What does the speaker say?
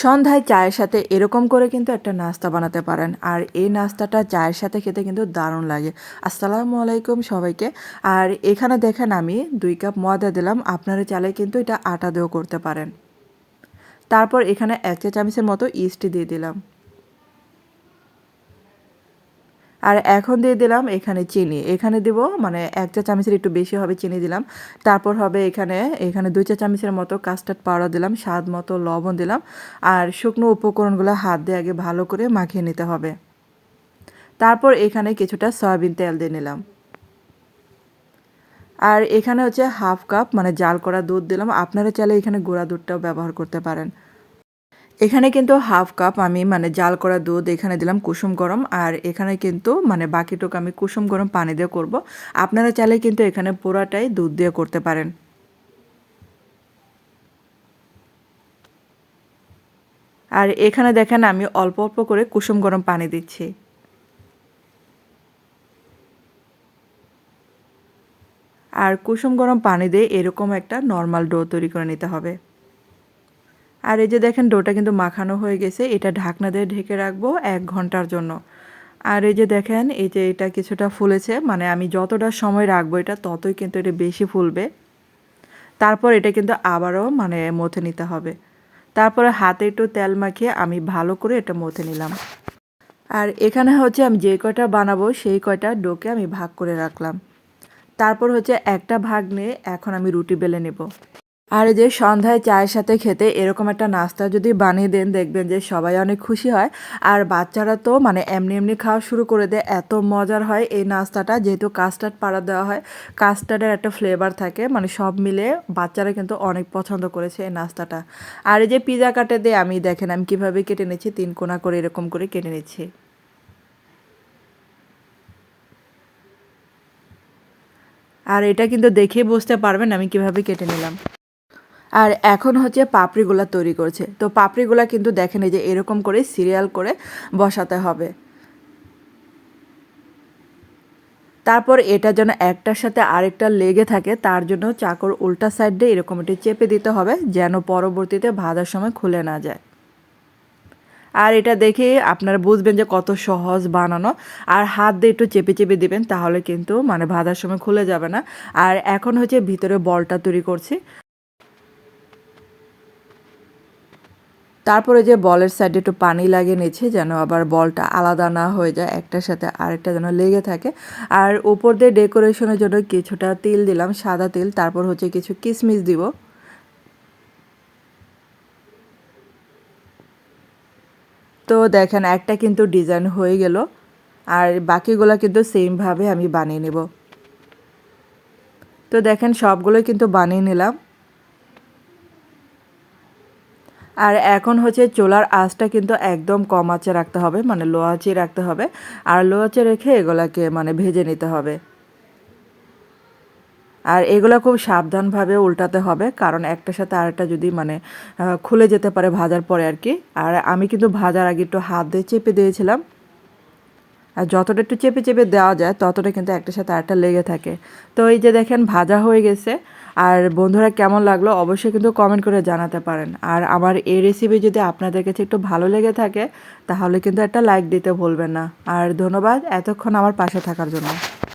সন্ধ্যায় চায়ের সাথে এরকম করে কিন্তু একটা নাস্তা বানাতে পারেন, আর এই নাস্তাটা চায়ের সাথে খেতে কিন্তু দারুণ লাগে। আসসালামু আলাইকুম সবাইকে। আর এখানে দেখেন আমি 2 কাপ ময়দা দিলাম, আপনারা চাইলে কিন্তু এটা আটা দিয়েও করতে পারেন। তারপর এখানে 1 চা চামচের মতো ইস্ট দিয়ে দিলাম, আর এখন দিয়ে দিলাম এখানে চিনি। এখানে দিব মানে 1 চা চামচের একটু বেশি হবে চিনি দিলাম। তারপর হবে এখানে এখানে 2 চা চামচের মতো কাস্টার্ড পাউডার দিলাম, স্বাদ মতো লবণ দিলাম। আর শুকনো উপকরণগুলো হাত দিয়ে আগে ভালো করে মাখিয়ে নিতে হবে। তারপর এখানে কিছুটা সয়াবিন তেল দিয়ে নিলাম। আর এখানে হচ্ছে 1/2 কাপ মানে জাল করা দুধ দিলাম, আপনারা চাইলে এখানে গুঁড়া দুধটাও ব্যবহার করতে পারেন। এখানে কিন্তু 1/2 কাপ আমি মানে জাল করা দুধ এখানে দিলাম কুসুম গরম, আর এখানে কিন্তু মানে বাকিটুকু আমি কুসুম গরম পানি দিয়ে করব। আপনারা চাইলে কিন্তু এখানে পুরাটাই দুধ দিয়ে করতে পারেন। আর এখানে দেখেন আমি অল্প অল্প করে কুসুম গরম পানি দিচ্ছি। আর কুসুম গরম পানি দিয়ে এরকম একটা নর্মাল ডো তৈরি করে নিতে হবে। আর এই যে দেখেন ডোটা কিন্তু মাখানো হয়ে গেছে, এটা ঢাকনা দিয়ে ঢেকে রাখবো 1 ঘন্টার জন্য। আর এই যে দেখেন এই যে এটা কিছুটা ফুলেছে, মানে আমি যতটা সময় রাখবো এটা ততই কিন্তু এটা বেশি ফুলবে। তারপর এটা কিন্তু আবারও মানে মথে নিতে হবে। তারপরে হাতে একটু তেল মাখিয়ে আমি ভালো করে এটা মথে নিলাম। আর এখানে হচ্ছে আমি যে কয়টা বানাবো সেই কয়টা ডোকে আমি ভাগ করে রাখলাম। তারপর হচ্ছে একটা ভাগ নিয়ে এখন আমি রুটি বেলে নেব। আর এই যে সন্ধ্যায় চায়ের সাথে খেতে এরকম একটা নাস্তা যদি বানিয়ে দেন, দেখবেন যে সবাই অনেক খুশি হয়। আর বাচ্চারা তো মানে এমনি এমনি খাওয়া শুরু করে দেয়, এত মজার হয় এই নাস্তাটা। যেহেতু কাস্টার্ড পাউডার দেওয়া হয়, কাস্টার্ডের একটা ফ্লেভার থাকে, মানে সব মিলে বাচ্চারা কিন্তু অনেক পছন্দ করেছে এই নাস্তাটা। আর এই যে পিজা কাটে দিয়ে আমি দেখেন আমি কীভাবে কেটে নিচ্ছি, 3 কোনা করে এরকম করে কেটে নিচ্ছি। আর এটা কিন্তু দেখে বুঝতে পারবেন আমি কিভাবে কেটে নিলাম। আর এখন হচ্ছে পাপড়িগুলা তৈরি করছে। তো পাপড়িগুলা কিন্তু দেখেন এই যে এরকম করে সিরিয়াল করে বসাতে হবে। তারপর এটা যেন একটার সাথে আরেকটা লেগে থাকে, তার জন্য চাকুর উল্টা সাইড দিয়ে এরকম একটু চেপে দিতে হবে, যেন পরবর্তীতে ভাজার সময় খুলে না যায়। আর এটা দেখে আপনারা বুঝবেন যে কত সহজ বানানো। আর হাত দিয়ে একটু চেপে চেপে দিবেন, তাহলে কিন্তু মানে ভাজার সময় খুলে যাবে না। আর এখন হচ্ছে ভিতরে বলটা তৈরি করছি। তারপরে যে বলের সাইডে একটু পানি লাগিয়ে নিচ্ছি, যেন আবার বলটা আলাদা না হয়ে যায়, একটার সাথে আরেকটা যেন লেগে থাকে। আর উপর দিয়ে ডেকোরেশনের জন্য কিছুটা তিল দিলাম, সাদা তিল। তারপর হচ্ছে কিছু কিশমিশ দিব। তো দেখেন একটা কিন্তু ডিজাইন হয়ে গেল, আর বাকিগুলো কিন্তু সেমভাবে আমি বানিয়ে নেব। তো দেখেন সবগুলোই কিন্তু বানিয়ে নিলাম। আর এখন হচ্ছে চুলার আঁচটা কিন্তু একদম কম আঁচে রাখতে হবে, মানে লো আঁচে রাখতে হবে। আর লো আঁচে রেখে এগুলাকে মানে ভেজে নিতে হবে। আর এগুলো খুব সাবধানভাবে উল্টাতে হবে, কারণ একটার সাথে আরেকটা যদি মানে খুলে যেতে পারে ভাজার পরে আর কি। আর আমি কিন্তু ভাজার আগে একটু হাত দিয়ে চেপে দিয়েছিলাম। আর যতটা একটু চেপে চেপে দেওয়া যায় ততটা কিন্তু একটার সাথে আরেকটা লেগে থাকে। তো এই যে দেখেন ভাজা হয়ে গেছে। আর বন্ধুরা কেমন লাগলো অবশ্যই কিন্তু কমেন্ট করে জানাতে পারেন। আর আমার এই রেসিপি যদি আপনাদের কাছে একটু ভালো লেগে থাকে, তাহলে কিন্তু একটা লাইক দিতে ভুলবেন না। আর ধন্যবাদ এতক্ষণ আমার পাশে থাকার জন্য।